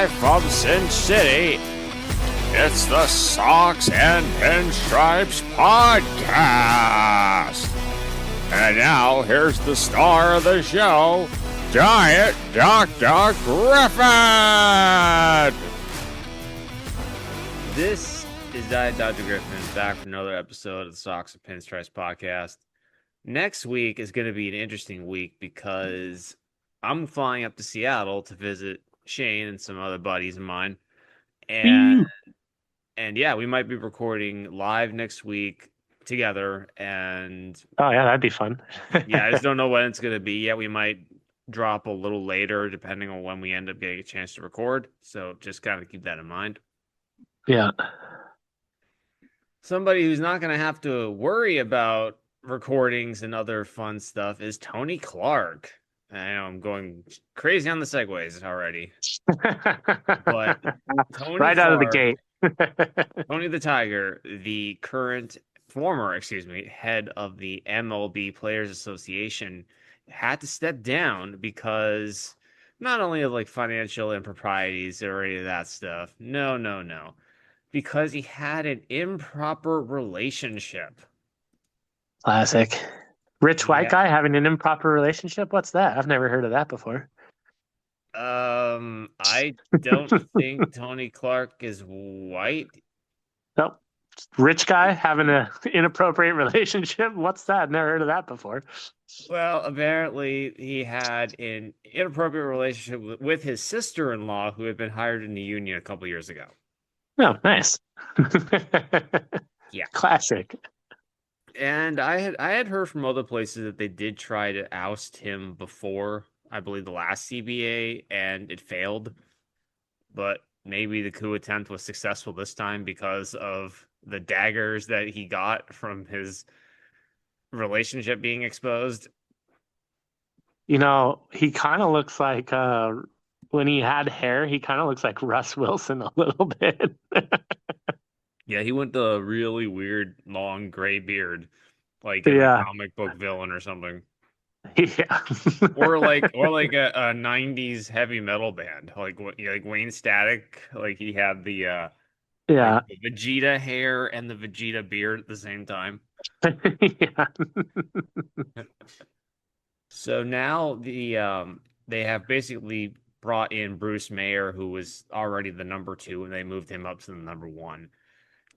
Live from Sin City, it's the Socks and Pinstripes Podcast. And now, here's the star of the show, Giant Dr. Griffin! This is Giant Dr. Griffin, back for another episode of the Socks and Pinstripes Podcast. Next week is going to be an interesting week because I'm flying up to Seattle to visit Shane and some other buddies of mine. And yeah, we might be recording live next week together. And oh yeah, that'd be fun. yeah, I just don't know when it's going to be yet. We might drop a little later depending on when we end up getting a chance to record. So just kind of keep that in mind. Yeah. Somebody who's not going to have to worry about recordings and other fun stuff is Tony Clark. I know I'm going crazy on the segues already. But Tony right out of the gate. Tony the Tiger, the former head of the MLB Players Association, had to step down because not only of like financial improprieties or any of that stuff. No. Because he had an improper relationship. Classic. Rich white guy having an improper relationship? What's that? I've never heard of that before. I don't think Tony Clark is white. Nope. Rich guy having an inappropriate relationship? What's that? Never heard of that before. Well, apparently he had an inappropriate relationship with his sister-in-law who had been hired in the union a couple years ago. Oh, nice. Yeah. Classic. And I had heard from other places that they did try to oust him before, I believe, the last CBA, and it failed. But maybe the coup attempt was successful this time because of the daggers that he got from his relationship being exposed. You know, he kind of looks like, when he had hair, he kind of looks like Russ Wilson a little bit. Yeah, he went the really weird, long gray beard, like a comic book villain or something. Yeah. or like a 90s heavy metal band, like Wayne Static. Like he had the the Vegeta hair and the Vegeta beard at the same time. Yeah. So now they have basically brought in Bruce Mayer, who was already the number 2, and they moved him up to the number 1.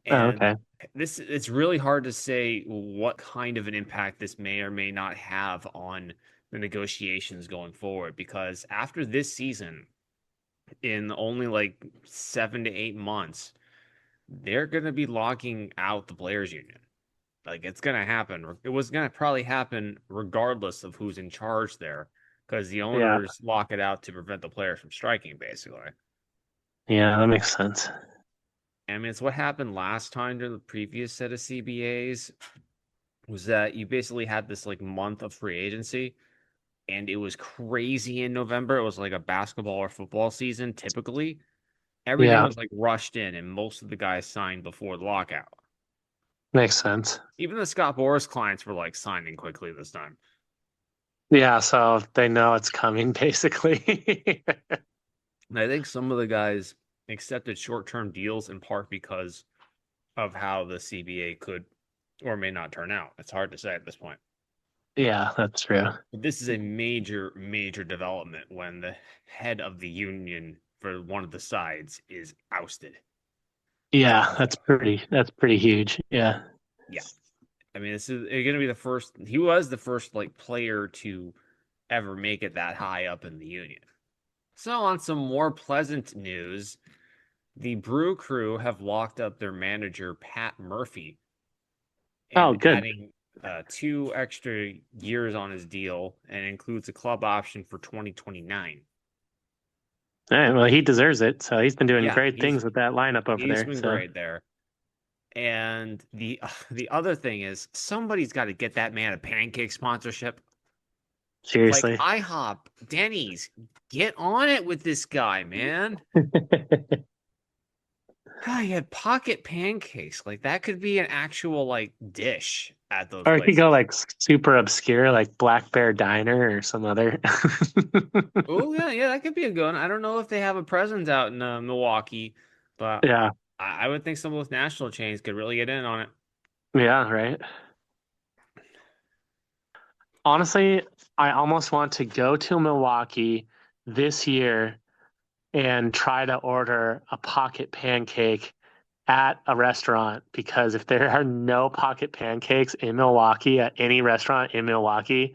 And it's really hard to say what kind of an impact this may or may not have on the negotiations going forward, because after this season, in only like 7 to 8 months, they're going to be locking out the players union. Like, it's going to happen. It was going to probably happen regardless of who's in charge there, because the owners lock it out to prevent the players from striking, basically. Yeah, that makes sense. I mean, it's what happened last time during the previous set of CBAs, was that you basically had this like month of free agency, and it was crazy in November. It was like a basketball or football season typically. Everything was like rushed in, and most of the guys signed before the lockout. Makes sense. Even the Scott Boras clients were like signing quickly this time. Yeah, so they know it's coming, basically. And I think some of the guys accepted short-term deals in part because of how the CBA could or may not turn out. It's hard to say at this point. Yeah, that's true. But this is a major, major development when the head of the union for one of the sides is ousted. Yeah, that's pretty huge. Yeah. Yeah. I mean, this is going to be the first. He was the first like player to ever make it that high up in the union. So on some more pleasant news, the Brew Crew have locked up their manager, Pat Murphy. Good. Adding 2 extra years on his deal, and includes a club option for 2029. All right, well, he deserves it. So he's been doing great things with that lineup over there. He's been great there. And the other thing is, somebody's got to get that man a pancake sponsorship. Seriously. Like IHOP, Denny's, get on it with this guy, man. God, he had pocket pancakes. Like that could be an actual like dish at those Or it could places. go like super obscure, like Black Bear Diner or some other. Oh yeah, yeah, that could be a good one. I don't know if they have a presence out in Milwaukee, but Yeah, I would think some of those national chains could really get in on it. yeah, right. Honestly, I almost want to go to Milwaukee this year and try to order a pocket pancake at a restaurant because if there are no pocket pancakes in Milwaukee at any restaurant in Milwaukee,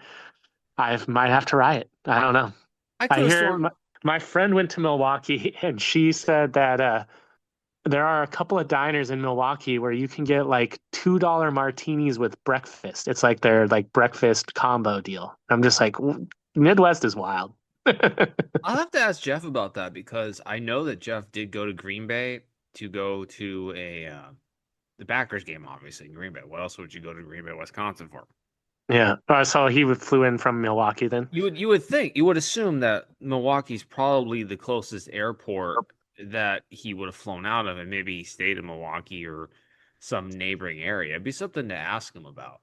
I might have to riot. I don't know. I I could have hear sworn. my friend went to Milwaukee and she said that there are a couple of diners in Milwaukee where you can get like $2 martinis with breakfast. It's like their like breakfast combo deal. I'm just like, Midwest is wild. I'll have to ask Jeff about that because I know that Jeff did go to Green Bay to go to a the Packers game, obviously in Green Bay. What else would you go to Green Bay, Wisconsin for? Yeah. So he flew in from Milwaukee then. You would think you would assume that Milwaukee's probably the closest airport that he would have flown out of, and maybe he stayed in Milwaukee or some neighboring area. It'd be something to ask him about.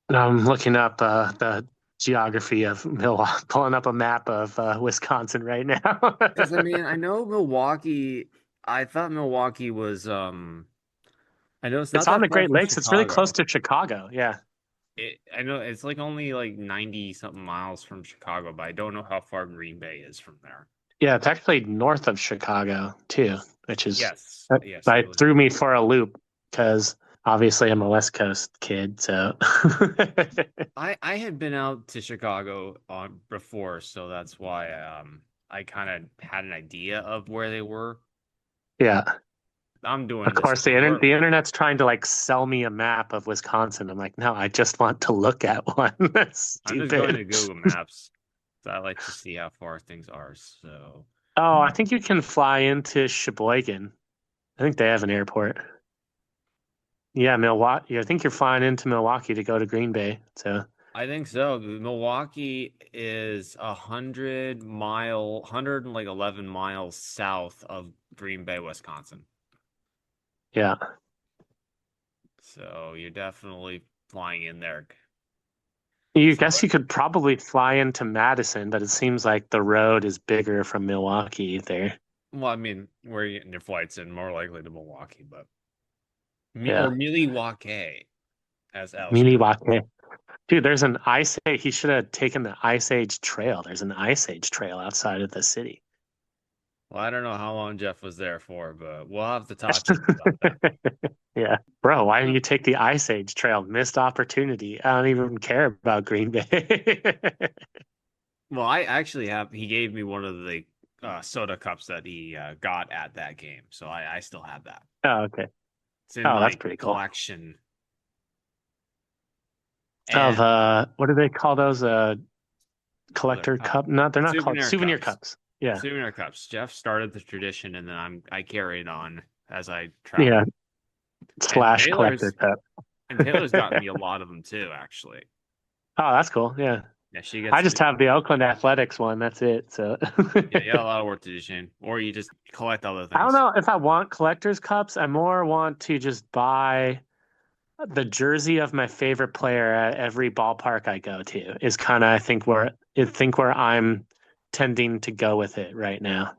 I'm looking up the geography of Milwaukee, pulling up a map of Wisconsin right now. Because I mean, I know Milwaukee. I thought Milwaukee was. I know it's It's not on that the far Great from Lakes. It's really close Chicago. to Chicago. Yeah. I know it's like only like 90 something miles from Chicago, but I don't know how far Green Bay is from there. Yeah, it's actually north of Chicago too, which is Yes, yes, I that believe threw that. me for a loop because obviously I'm a West Coast kid, so I had been out to Chicago before, so that's why I kind of had an idea of where they were. yeah. I'm Of doing this. course, the internet's trying to like sell me a map of Wisconsin. I'm like, no, I just want to look at one. That's I'm just going stupid. to Google Maps. So I like to see how far things are. So Oh, I think you can fly into Sheboygan. I think they have an airport. Yeah, Milwaukee. I think you're flying into Milwaukee to go to Green Bay. So I think so. Milwaukee is 111 miles south of Green Bay, Wisconsin. yeah. So you're definitely flying in there. You So, guess you could probably fly into Madison, but it seems like the road is bigger from Milwaukee there. well, I mean, where you getting your flights in? More likely to Milwaukee, but or Yeah. Milwaukee, as Alistair. Milwaukee. Dude, there's an ice age. He should have taken the Ice Age Trail. There's an Ice Age Trail outside of the city. Well, I don't know how long Jeff was there for, but we'll have to talk to him about that. Yeah. Bro, why didn't you take the Ice Age Trail? Missed opportunity. I don't even care about Green Bay. Well, I actually have. He gave me one of the soda cups that he got at that game, so I still have that. Oh, okay. It's in Oh, that's my pretty cool. collection. Of And what do they call those? Collector cup? No, they're not called souvenir cups. Yeah. Souvenir cups. Jeff started the tradition, and then I carried on as I Yeah. traveled. And Slash collector cup. Taylor's gotten me a lot of them too, actually. Oh, that's cool. Yeah. Yeah, she I gets just me. have the Oakland Athletics one. That's it. So Yeah, you got a lot of work to do, Shane. Or you just collect other I don't things. know if I want collector's cups. I more want to just buy the jersey of my favorite player at every ballpark I go to is kind of I think where I'm tending to go with it right now.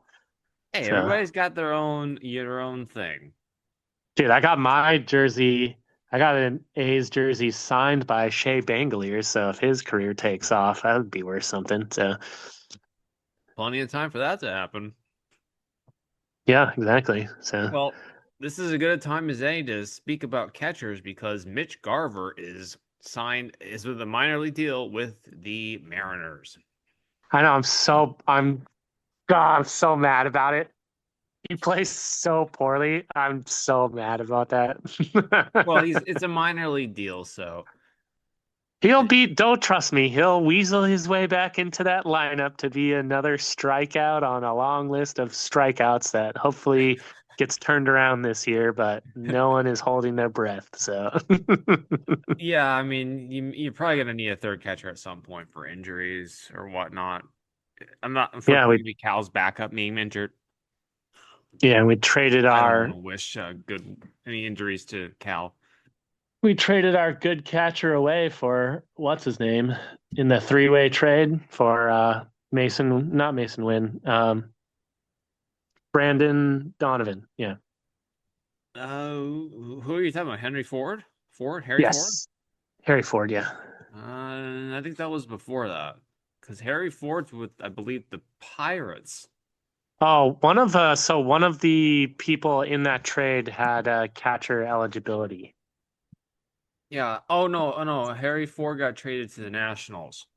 Hey, So, everybody's got your own thing. dude, I got my jersey. I got an A's jersey signed by Shea Bangalier. So if his career takes off, that would be worth something. So Plenty of time for that to happen. yeah, exactly. So Well, this is as good a time as any to speak about catchers because Mitch Garver is with a minor league deal with the Mariners. I know I'm so mad about it. He plays so poorly. I'm so mad about that. Well, it's a minor league deal, so don't trust me, he'll weasel his way back into that lineup to be another strikeout on a long list of strikeouts that hopefully gets turned around this year, but no one is holding their breath. So, yeah, I mean, you're probably gonna need a third catcher at some point for injuries or whatnot. I'm not for yeah, maybe Cal's backup being injured. Yeah, we traded I don't our want to wish any injuries to Cal. good catcher away for what's his name in the three-way trade for not Mason Wynn, Brandon Donovan. Yeah. Who are you talking about? Henry Ford? Harry Ford? Yes. Harry Ford, yeah. I think that was before that, because Harry Ford's with, I believe, the Pirates. Oh, one of the people in that trade had catcher eligibility. Yeah. Oh no, Harry Ford got traded to the Nationals.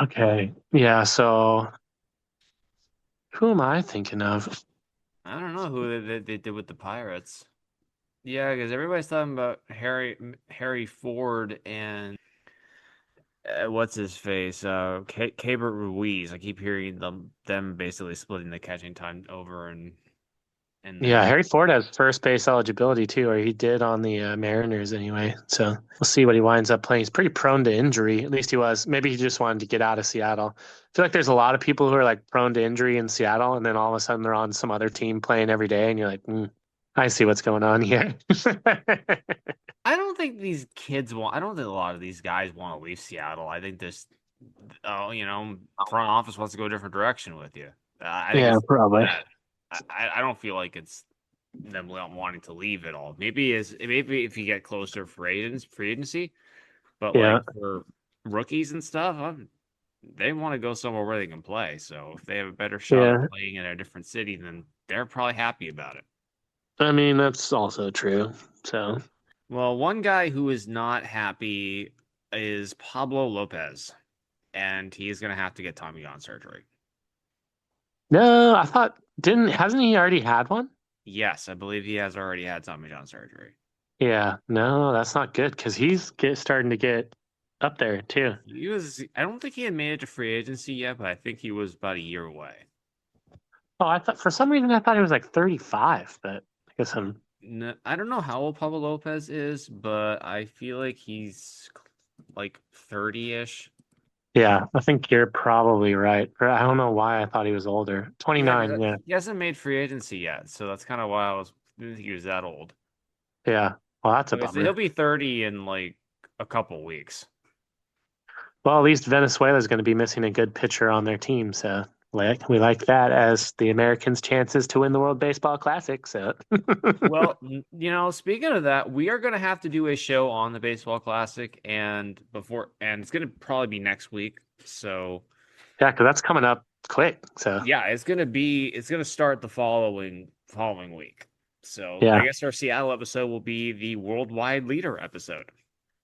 Okay. Yeah, so who am I thinking of? I don't know who they did with the Pirates. Yeah, because everybody's talking about Harry Ford and what's his face? Cabert Ruiz. I keep hearing them basically splitting the catching time over and Yeah, then Harry Ford has first base eligibility too, or he did on the Mariners anyway. So we'll see what he winds up playing. He's pretty prone to injury. At least he was. Maybe he just wanted to get out of Seattle. I feel like there's a lot of people who are like prone to injury in Seattle, and then all of a sudden they're on some other team playing every day, and you're like, I see what's going on here. I don't think these kids want. I don't think a lot of these guys want to leave Seattle. I think this, oh, front office wants to go a different direction with you. I think Yeah, it's probably. that. I don't feel like it's them wanting to leave at all. Maybe if you get closer free agency, but Yeah, like for rookies and stuff, they want to go somewhere where they can play. So if they have a better shot yeah. of playing in a different city, then they're probably happy about it. I mean, that's also true. So Well, one guy who is not happy is Pablo Lopez, and he's going to have to get Tommy John surgery. no, I thought didn't hasn't he already had one? Yes, I believe he has already had Tommy John surgery. Yeah, no, that's not good because starting to get up there too. I don't think he had made it to free agency yet, but I think he was about a year away. Oh, I thought for some reason I thought he was like 35, but I guess I'm. No, I don't know how old Pablo Lopez is, but I feel like he's like 30-ish. Yeah, I think you're probably right. Or I don't know why I thought he was older. Yeah, 29, because yeah. he hasn't made free agency yet, so that's kind of why didn't think he was that old. Yeah. Well, that's a Okay, so he'll bummer. be 30 in like a couple weeks. Well, at least Venezuela's going to be missing a good pitcher on their team, so we like that as the Americans' chances to win the World Baseball Classic. So Well, speaking of that, we are going to have to do a show on the Baseball Classic and it's going to probably be next week. So, yeah, because that's coming up quick. So yeah, it's going to start the following week. So, I yeah. guess our Seattle episode will be the worldwide leader episode.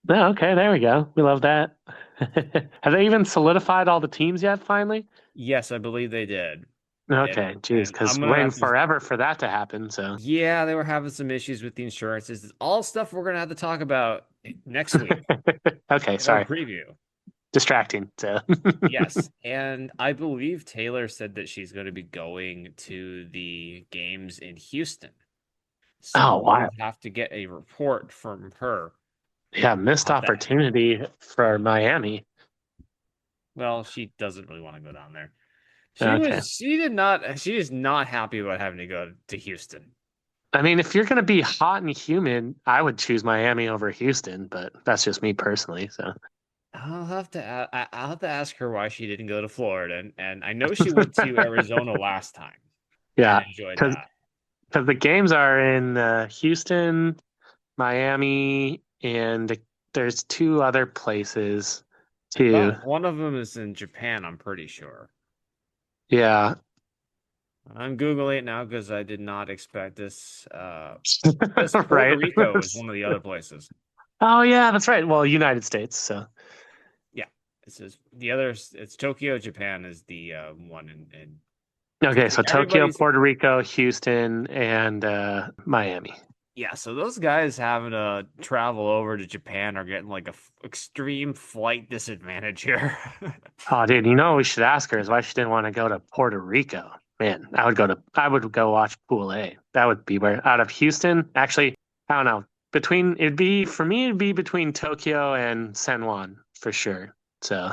Oh, okay, there we go. We love that. Have they even solidified all the teams yet, finally? Yes, I believe they did. Okay, geez, And I'm because going to waiting have to forever for that to happen. So, Yeah, they were having some issues with the insurances. It's all stuff we're going to have to talk about next week okay, in our sorry, preview. distracting. So, Yes, and I believe Taylor said that she's going to be going to the games in Houston. oh So wow, we'll have to get a report from her yeah, missed about that. opportunity for Miami. Well, she doesn't really want to go down there. Okay, She is not happy about having to go to Houston. I mean, if you're gonna be hot and humid, I would choose Miami over Houston, but that's just me personally. So, I'll have to ask her why she didn't go to Florida, and I know she went to Arizona last time and yeah, enjoyed because that. the games are in Houston, Miami, and there's two other places I too. thought one of them is in Japan, I'm pretty sure. Yeah. I'm Googling it now because I did not expect this. This Puerto Right. Rico is one of the other places. Oh yeah, that's right. Well, United States. So Yeah, it says it's Tokyo, Japan is the one in okay, so Tokyo, everybody's. Puerto Rico, Houston, and Miami. Yeah, so those guys having to travel over to Japan are getting like a extreme flight disadvantage here. Oh, dude, you know what we should ask her is why she didn't want to go to Puerto Rico. Man, I would go watch Pool A. That would be where out of Houston. Actually, I don't know. It'd be between Tokyo and San Juan for sure. So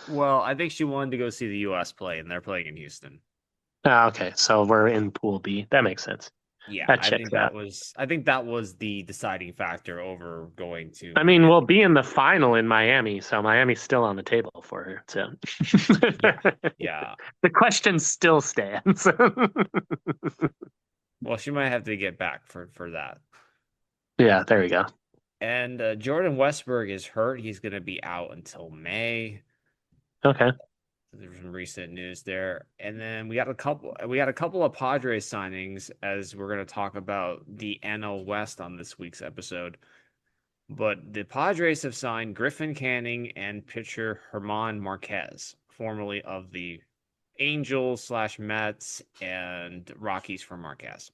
Well, I think she wanted to go see the U.S. play, and they're playing in Houston. Oh, okay, so we're in Pool B. That makes sense. Yeah, That checks out. I think that was the deciding factor over going to I mean, Miami. we'll be in the final in Miami, so Miami's still on the table for her. So Yeah. Yeah. the question still stands. Well, she might have to get back for that. Yeah, there we go. And Jordan Westberg is hurt. He's going to be out until May. Okay. There's some recent news there, and then we got a couple of Padres signings as we're going to talk about the NL West on this week's episode. But the Padres have signed Griffin Canning and pitcher Herman Marquez, formerly of the Angels / Mets and Rockies for Marquez.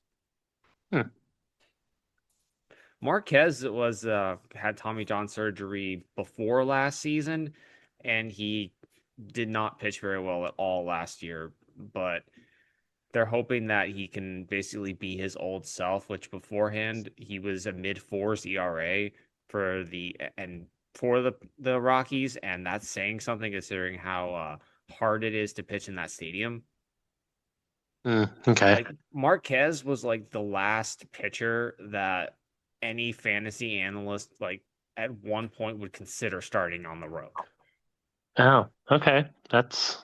Hmm. Marquez was had Tommy John surgery before last season, and he did not pitch very well at all last year. But they're hoping that he can basically be his old self, which beforehand he was a mid-fours ERA for the Rockies, and that's saying something considering how hard it is to pitch in that stadium. Okay. Like Marquez was like the last pitcher that any fantasy analyst like at one point would consider starting on the road. Oh, okay. That's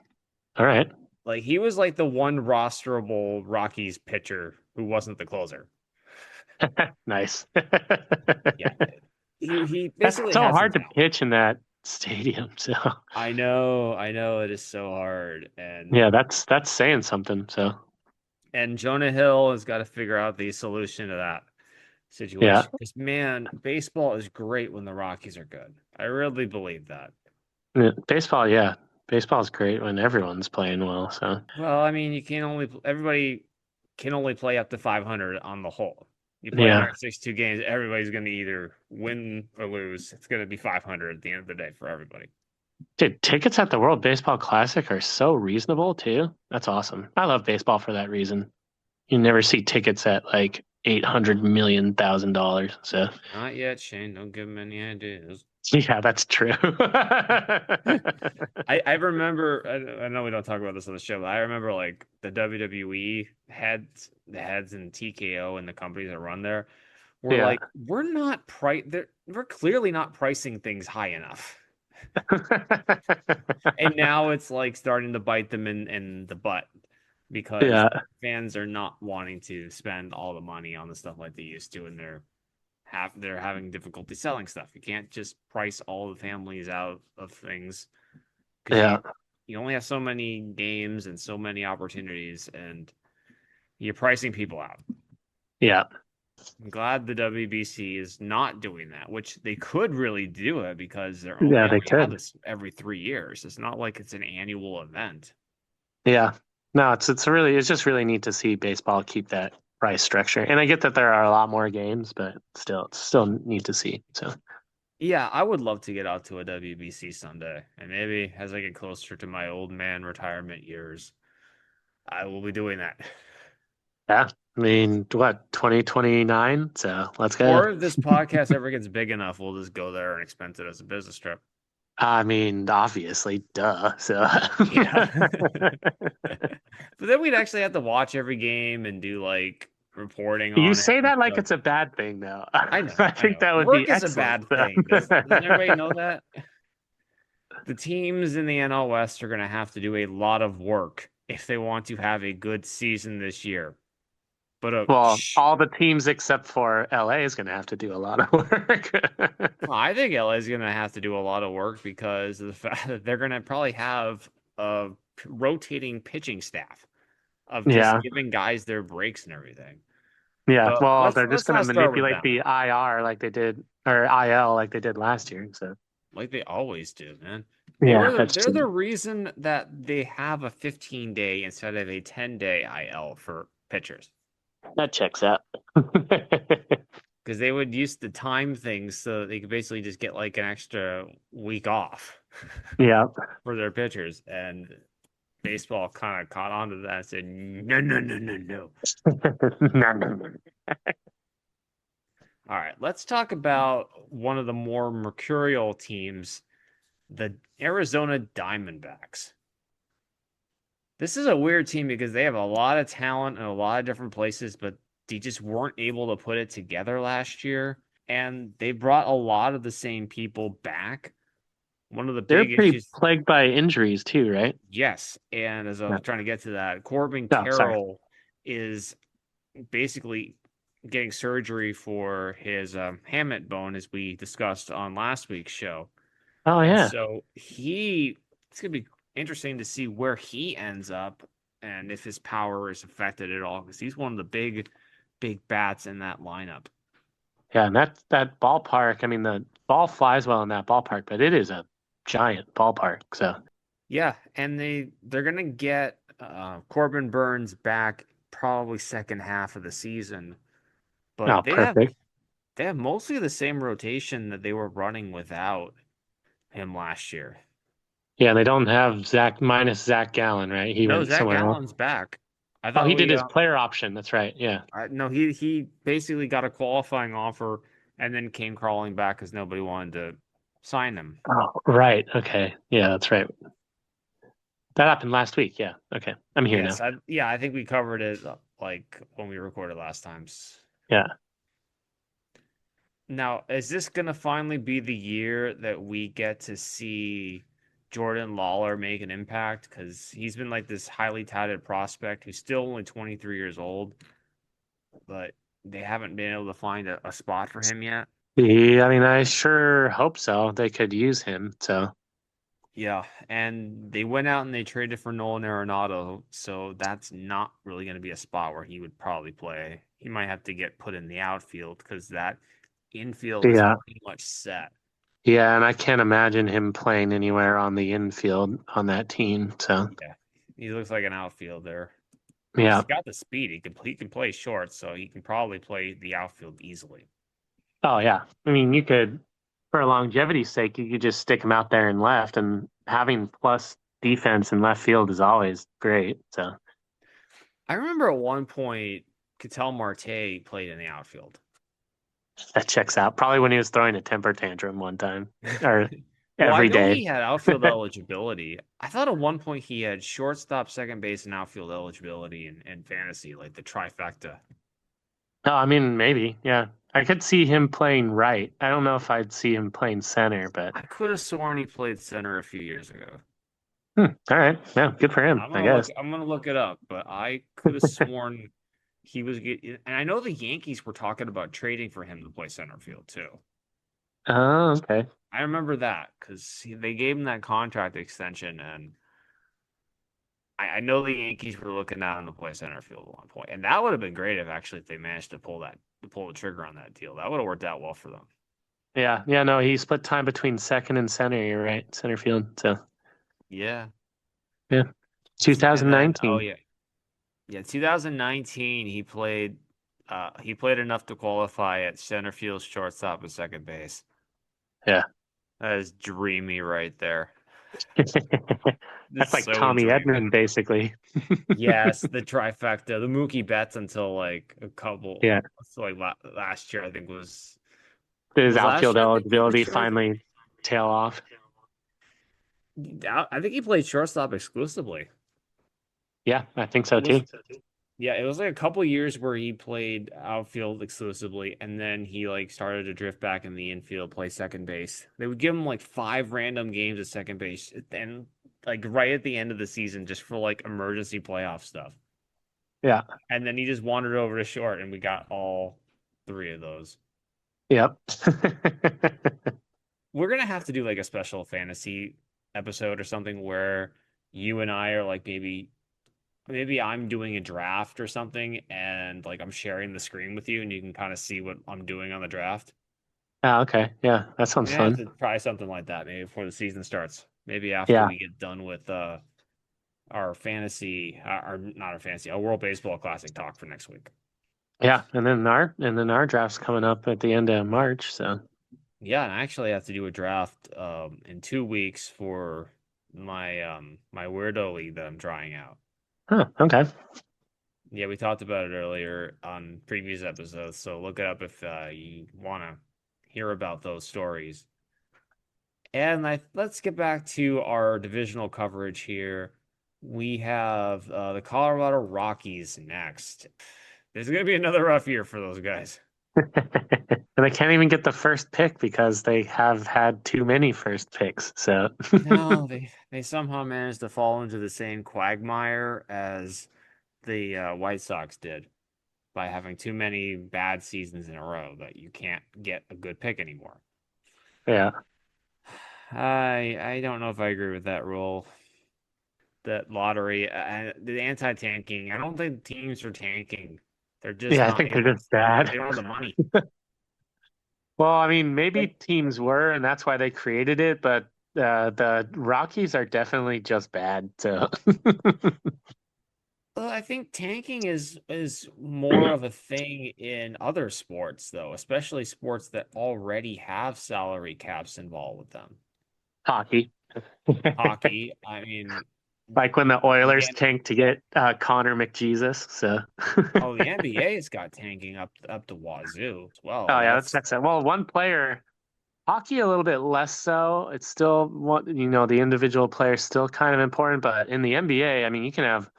all right. Like he was like the one rosterable Rockies pitcher who wasn't the closer. Nice. Yeah. He That's basically so has some hard to talent. pitch in that stadium. So I know it is so hard. yeah, that's saying something. So And Jonah Hill has got to figure out the solution to that yeah, situation. Because man, baseball is great when the Rockies are good. I really believe that. baseball. Yeah, baseball is great when everyone's playing well. So Well, I mean, everybody can only play up to 500 on the whole. You play yeah, 162 games, everybody's going to either win or lose. It's going to be 500 at the end of the day for everybody. dude, tickets at the World Baseball Classic are so reasonable too. That's awesome. I love baseball for that reason. You never see tickets at like $800,000,000. So Not yet, Shane. Don't give him any ideas. yeah, that's true. I remember. I know we don't talk about this on the show, but I remember like the WWE heads, the heads and TKO and the companies that run there were Yeah. like, we're clearly not pricing things high enough. And now it's like starting to bite them in the butt because Yeah. fans are not wanting to spend all the money on the stuff like they used to, and they're having difficulty selling stuff. You can't just price all the families out of things because Yeah. you only have so many games and so many opportunities, and you're pricing people out. Yeah. I'm glad the WBC is not doing that, which they could really do it because they Yeah, they only have could. this every 3 years. It's not like it's an annual event. Yeah. No, it's just really neat to see baseball keep that price structure. And I get that there are a lot more games, but it's still neat to see. So Yeah, I would love to get out to a WBC someday, and maybe as I get closer to my old man retirement years, I will be doing that. yeah. I mean, what, 2029? So let's go. Or if this podcast ever gets big enough, we'll just go there and expense it as a business trip. I mean, obviously, duh. So Yeah. But then we'd actually have to watch every game and do like reporting you on it say and that like stuff. it's a bad thing, though. I know, I I think know. that would Work be is a excellent. bad thing. Doesn't everybody know that? The teams in the NL West are going to have to do a lot of work if they want to have a good season this year. But Well, all the teams except for LA is going to have to do a lot of work. I think LA is going to have to do a lot of work because of the fact that they're going to probably have a rotating pitching staff of just Yeah. giving guys their breaks and everything. Yeah. But Well, they're just let's going to not start with manipulate them the IR like they did, or IL like they did last year. So, like they always do, man. yeah, that's They're the true. reason that they have a 15-day instead of a 10-day IL for pitchers. That checks out. Because they would use the time things so they could basically just get like an extra week off Yeah. for their pitchers. And baseball kind of caught on to that and said, no, no, no, no, no. No. All right, let's talk about one of the more mercurial teams, the Arizona Diamondbacks. This is a weird team because they have a lot of talent in a lot of different places, but they just weren't able to put it together last year. And they brought a lot of the same people back. One of the They're big pretty issues, plagued by injuries too, right? yes. And as I Yeah. was trying to get to that, Corbin Oh, sorry. Carroll is basically getting surgery for his hamate bone, as we discussed on last week's show. Oh And yeah. so it's going to be interesting to see where he ends up and if his power is affected at all, because he's one of the big bats in that lineup. Yeah, and that ballpark, I mean the ball flies well in that ballpark, but it is a giant ballpark. So Yeah, and they're going to get Corbin Burns back probably second half of the season, oh but perfect. they have mostly the same rotation that they were running without him last year. Yeah, they don't have Zach Gallen, right? He No, went Zach somewhere else. Allen's back. I Oh, thought he did we his player option. That's right. Yeah. no, he basically got a qualifying offer and then came crawling back because nobody wanted to sign him. Oh, right. Okay. Yeah, that's right. That happened last week. Yeah. Okay. I'm here now. I think we covered it like when we recorded last times. Yeah. Now, is this gonna finally be the year that we get to see Jordan Lawler make an impact? Because he's been like this highly touted prospect who's still only 23 years old, but they haven't been able to find a spot for him yet. Yeah, I mean, I sure hope so. They could use him. So Yeah, and they went out and they traded for Nolan Arenado, so that's not really going to be a spot where he would probably play. He might have to get put in the outfield because that infield is yeah. pretty much set. Yeah, and I can't imagine him playing anywhere on the infield on that team. So Yeah, he looks like an outfielder. He's yeah. got the speed. He can play short, so he can probably play the outfield easily. Oh yeah. I mean, you could, for longevity's sake, you could just stick him out there in left, and having plus defense in left field is always great. So I remember at one point, Ketel Marte played in the outfield. that checks out. Probably when he was throwing a temper tantrum one time or Well, I every know day. he had outfield eligibility. I thought at one point he had shortstop, second base, and outfield eligibility in fantasy, like the trifecta. No, I mean maybe, yeah. I could see him playing right. I don't know if I'd see him playing center, but I could have sworn he played center a few years ago. all right. Yeah, good for him, I guess. I'm gonna look it up, but I could have sworn he was and I know the Yankees were talking about trading for him to play center field too. Oh, okay. I remember that because they gave him that contract extension, and I know the Yankees were looking at him to play center field at one point, and that would have been great if they managed to pull the trigger on that deal. That would have worked out well for them. Yeah, yeah, no, he split time between second and center, you're right. Center field. So Yeah, yeah. and then 2019. yeah, 2019 he played enough to qualify at center field, shortstop, and second base. Yeah. That is dreamy right there. That's It's like so Tommy dreamy. Edman, basically. Yes, the trifecta, the Mookie Betts until like a couple, Yeah. so like last year I think His was last outfield year I think he was eligibility short. finally tail off. I think he played shortstop exclusively. Yeah, I think so It was too. Yeah, it was like a couple years where he played outfield exclusively, and then he like started to drift back in the infield, play second base. They would give him like 5 random games at second base, and like right at the end of the season, just for like emergency playoff stuff. Yeah. And then he just wandered over to short, and we got all 3 of those. Yep. We're gonna have to do like a special fantasy episode or something where you and I are like maybe I'm doing a draft or something and like I'm sharing the screen with you and you can kind of see what I'm doing on the draft. Oh, okay. Yeah, that We're sounds gonna have fun. to try something like that maybe before the season starts. Maybe after Yeah. we get done with our fantasy our not our fantasy, our World Baseball Classic talk for next week. Yeah. And then our draft's coming up at the end of March. So Yeah, and I actually have to do a draft in 2 weeks for my weirdo league that I'm trying out. huh, okay. Yeah, we talked about it earlier on previous episodes, so look it up if you want to hear about those stories. And let's get back to our divisional coverage here. We have the Colorado Rockies next. This is going to be another rough year for those guys. And they can't even get the first pick because they have had too many first picks. So No, they somehow managed to fall into the same quagmire as the White Sox did by having too many bad seasons in a row that you can't get a good pick anymore. yeah. I don't know if I agree with that rule. That lottery, the anti-tanking. I don't think teams are tanking. They're just Yeah, I not think they're able to just spend it. bad. They don't have the money. Well, I mean, maybe Like, teams were, and that's why they created it, but the Rockies are definitely just bad. So well, I think tanking is more of a thing in other sports, though, especially sports that already have salary caps involved with them. hockey. Hockey, I mean, Like when the the Oilers tanked to get Connor McJesus. So the NBA's got tanking up to wazoo as well. Oh Like yeah, that that's checks out. Well, one player, hockey a little bit less so. It's still what the individual player is still kind of important, but in the NBA, I mean, you can have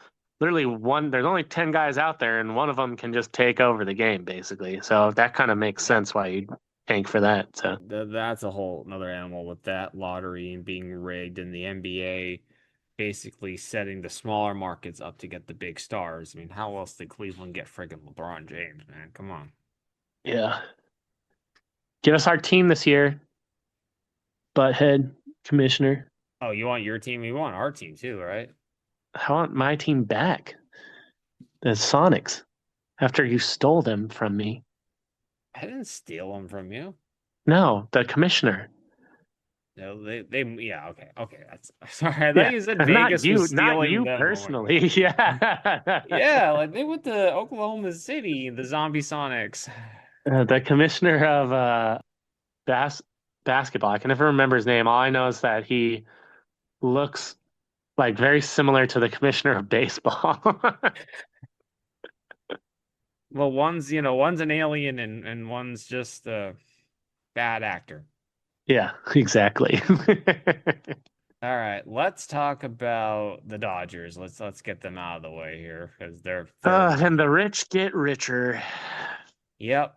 literally one. There's only 10 guys out there, and one of them can just take over the game basically. So that kind of makes yep. sense why you tank for that. So That's a whole another animal with that lottery and being rigged and the NBA basically setting the smaller markets up to get the big stars. I mean, how else did Cleveland get friggin' LeBron James, man? Come on. yeah, give us our team this year, butthead commissioner. Oh, you want your team? You want our team too, right? I want my team back, the Sonics, after you stole them from me. I didn't steal them from you. No, the commissioner. No, yeah, okay. That's sorry. I thought Yeah, you said not Vegas was not stealing you them. Oh my God. personally. Yeah. Yeah, like they went to Oklahoma City, the Zombie Sonics. The commissioner of bas basketball. I can never remember his name. All I know is that he looks like very similar to the commissioner of baseball. Well, one's an alien and one's just a bad actor. Yeah, exactly. All right, let's talk about the Dodgers. Let's get them out of the way here because they're And the rich get richer. yep.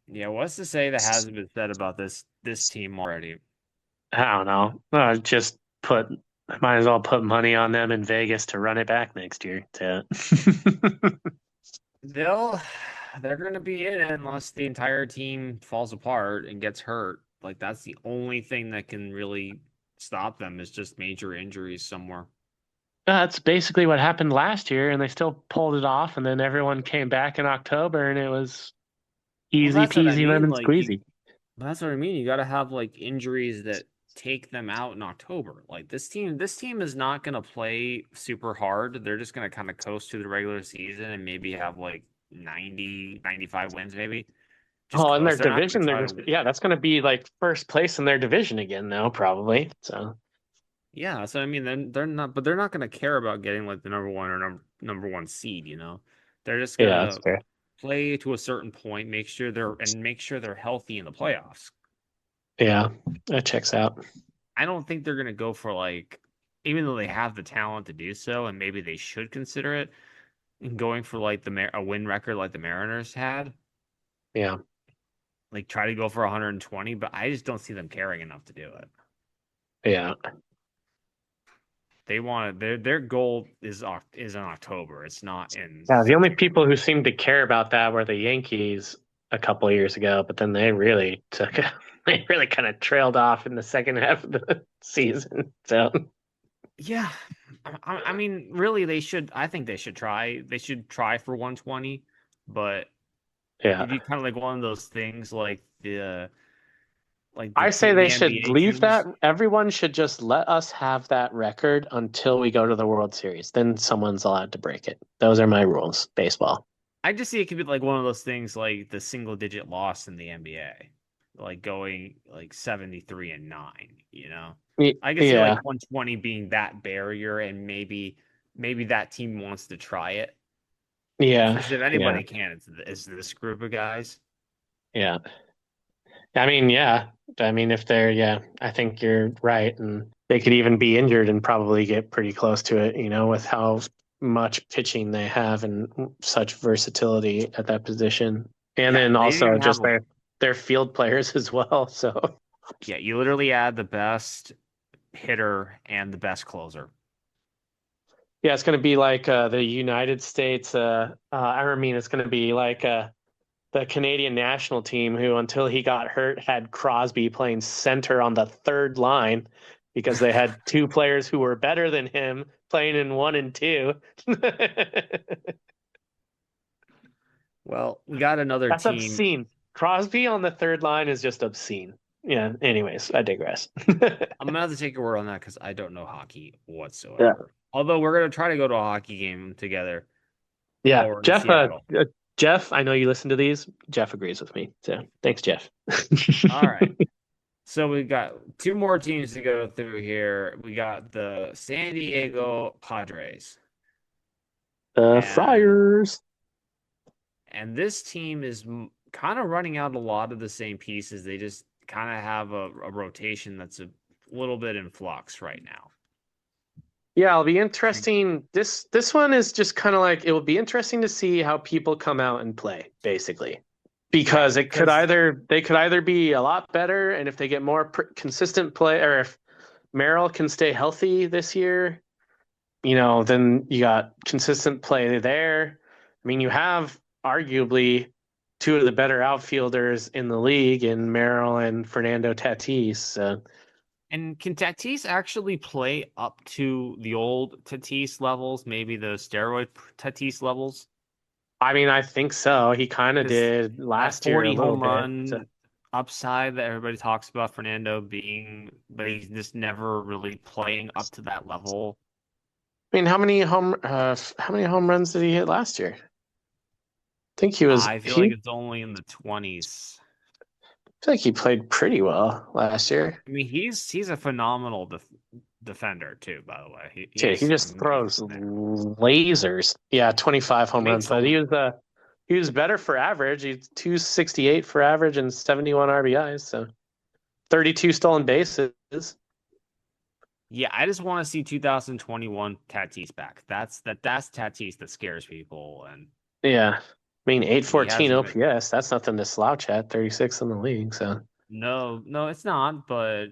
Yeah, what's to say that hasn't been said about this team already? I don't know. Just might as well put money on them in Vegas to run it back next year. They'll they're gonna be in it unless the entire team falls apart and gets hurt. Like that's the only thing that can really stop them is just major injuries somewhere. That's basically what happened last year, and they still pulled it off. And then everyone came back in October, and it was Well, easy that's what I peasy mean. lemon Like squeezy. that's what I mean. You got to have like injuries that take them out in October. Like this team is not going to play super hard. They're just going to kind of coast through the regular season and maybe have like 90, 95 wins maybe. Just Oh, in their coast. They're not going division, to they're try to just win. yeah, that's going to be like first place in their division again now, probably. So Yeah, so I mean, then they're not going to care about getting like the number one or number one seed. They're just yeah, that's gonna fair. play to a certain point, make sure they're healthy in the playoffs. Yeah, that checks out. I don't think they're gonna go for like, even though they have the talent to do so, and maybe they should consider it, and going for like a win record like the Mariners had, Yeah, like try to go for 120. But I just don't see them caring enough to do it. yeah, They want their goal is in October. It's not in yeah. The only September. people who seemed to care about that were the Yankees a couple of years ago, but then they really took they really kind of trailed off in the second half of the season. So Yeah, I mean, really, they should. I think they should try. They should try for 120, but yeah, it'd be kind of like one of those things, like I say they the should NBA leave that. teams. Everyone should just let us have that record until we go to the World Series. Then someone's allowed to break it. Those are my rules. Baseball. I just see it could be like one of those things, like the single digit loss in the NBA, like going like 73-9. I can see Yeah, like 120 being that barrier, and maybe that team wants to try it. yeah, Because if yeah, anybody can, it's this group of guys. yeah. I mean, yeah. I mean, if they're, yeah, I think you're right. And They could even be injured and probably get pretty close to it, with how much pitching they have and such versatility at that position. And Yeah, then they didn't also even have just their field players as well. So yeah, you literally add the best hitter and the best closer. yeah, it's going to be like the United States. I mean, it's going to be like the Canadian national team, who until he got hurt had Crosby playing center on the third line because they had two players who were better than him playing in 1 and 2. Well, we got another That's team. obscene. Crosby on the third line is just obscene. Yeah. Anyways, I digress. I'm gonna have to take your word on that because I don't know hockey whatsoever. Yeah. Although we're gonna try to go to a hockey game together Yeah, while we're in Seattle. Jeff, I know you listen to these. Jeff agrees with me. So thanks, Jeff. All right. So we got two more teams to go through here. We got the San Diego Padres. Friars. And this team is kind of running out a lot of the same pieces. They just kind of have a rotation that's a little bit in flux right now. Yeah, it'll be interesting. This one is just kind of like, it will be interesting to see how people come out and play, basically, because they could either be a lot better, and if they get more consistent play, or if Merrill can stay healthy this year, then you got consistent play there. I mean, you have arguably two of the better outfielders in the league in Merrill and Fernando Tatis. And can Tatis actually play up to the old Tatis levels, maybe the steroid Tatis levels? I mean, I think so. He kind of did last year a 40 little home bit. run upside that everybody talks about Fernando being, but he's just never really playing up to that level. I mean, how many home runs did he hit last year? I think he was. I feel like it's only in the 20s. I feel like he played pretty well last year. I mean, he's a phenomenal defender too. By the way, He just throws lasers. Yeah, 25 home runs, but he was better for average. He's 268 for average and 71 RBIs. So 32 stolen bases. Yeah, I just want to see 2021 Tatis back. That's Tatis that scares people. And yeah, I mean, 814 OPS. That's nothing to slouch at. 36 in the league. So no, it's not. But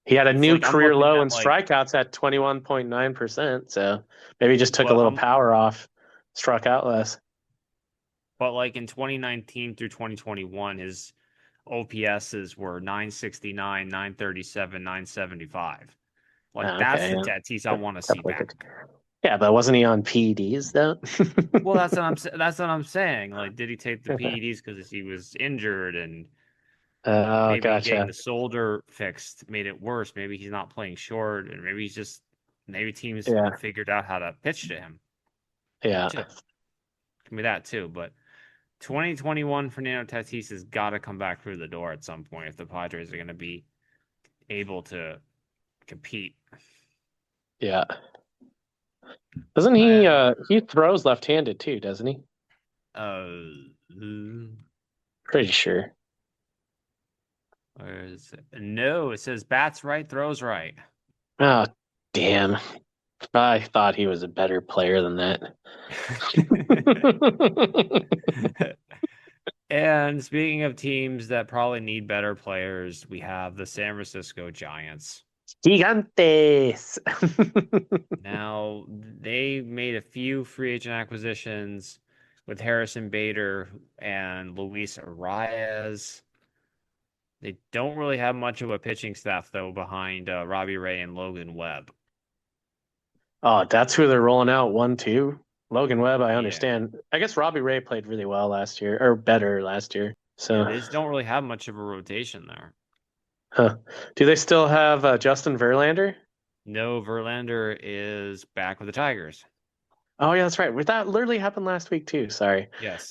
he had a new career low in strikeouts at 21.9%. So maybe he just took a little power off, struck out less. But like in 2019 through 2021, his OPSs were 969, 937, 975. Like that's the Tatis I want to see back. Yeah, but wasn't he on PEDs though? Well, that's what I'm saying. Like, did he take the PEDs because he was injured and maybe getting the shoulder fixed made it worse? Maybe he's not playing short, and maybe teams figured out how to pitch to him. Yeah, can be that too. But 2021 Fernando Tatis has got to come back through the door at some point if the Padres are going to be able to compete. Yeah. Doesn't he throws left-handed too, doesn't he? Pretty sure. Where is it? No, it says bats right, throws right. Oh, damn. I thought he was a better player than that. And speaking of teams that probably need better players, we have the San Francisco Giants. Gigantes. Now, they made a few free agent acquisitions with Harrison Bader and Luis Arias. They don't really have much of a pitching staff, though, behind Robbie Ray and Logan Webb. Oh, that's who they're rolling out 1-2. Logan Webb, I understand. Yeah. I guess Robbie Ray played really well last year, or better last year. So they just don't really have much of a rotation there. Huh. Do they still have Justin Verlander? No, Verlander is back with the Tigers. Oh, yeah, that's right. That literally happened last week, too. Sorry. Yes.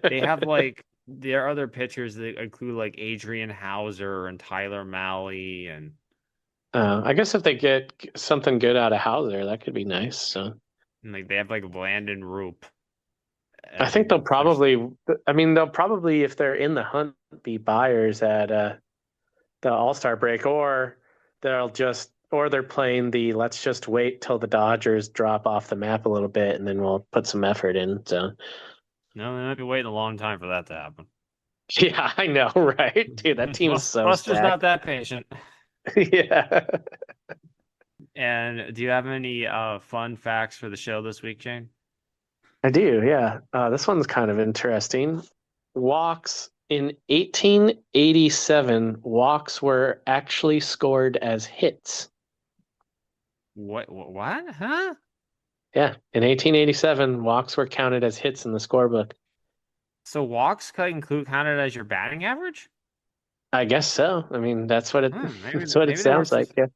They have, their other pitchers that include, Adrian Hauser and Tyler Mahle. And I guess if they get something good out of Hauser, that could be nice. So. And, they have, Landon Roop. I think they'll probably, if they're in the hunt, be buyers at the All-Star break, or they're playing the let's just wait till the Dodgers drop off the map a little bit and then we'll put some effort in. So No, they might be waiting a long time for that to happen. yeah, I know, right? Dude, that team is so Buster's stacked. not that patient. Yeah. And do you have any fun facts for the show this week, Shane? I do, yeah. This one's kind of interesting. Walks in 1887, walks were actually scored as hits. What? Huh? Yeah, in 1887, walks were counted as hits in the scorebook. So walks counted as your batting average? I guess so. I mean, that's what it maybe sounds like. Yeah.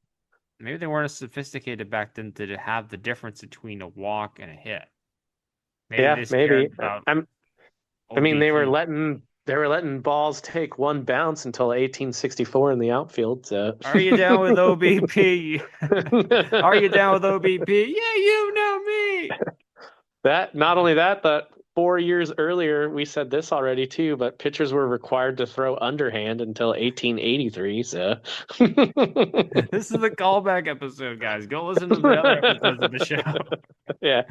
Maybe they weren't as sophisticated back then to have the difference between a walk and a hit. Maybe. I mean, they were letting balls take one bounce until 1864 in the outfield. So. Are you down with OBP? Are you down with OBP? Yeah, you know me. Not only that, but 4 years earlier, we said this already too, but pitchers were required to throw underhand until 1883. So this is the callback episode, guys. Go listen to the other episodes of the show. Yeah.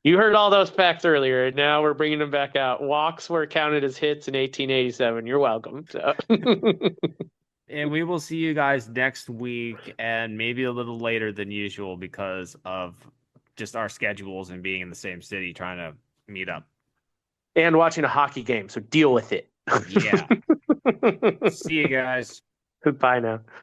You heard all those facts earlier, and now we're bringing them back out. Walks were counted as hits in 1887. You're welcome. So. And we will see you guys next week, and maybe a little later than usual because of just our schedules and being in the same city trying to meet up. And watching a hockey game, so deal with it. Yeah. See you guys. Goodbye now.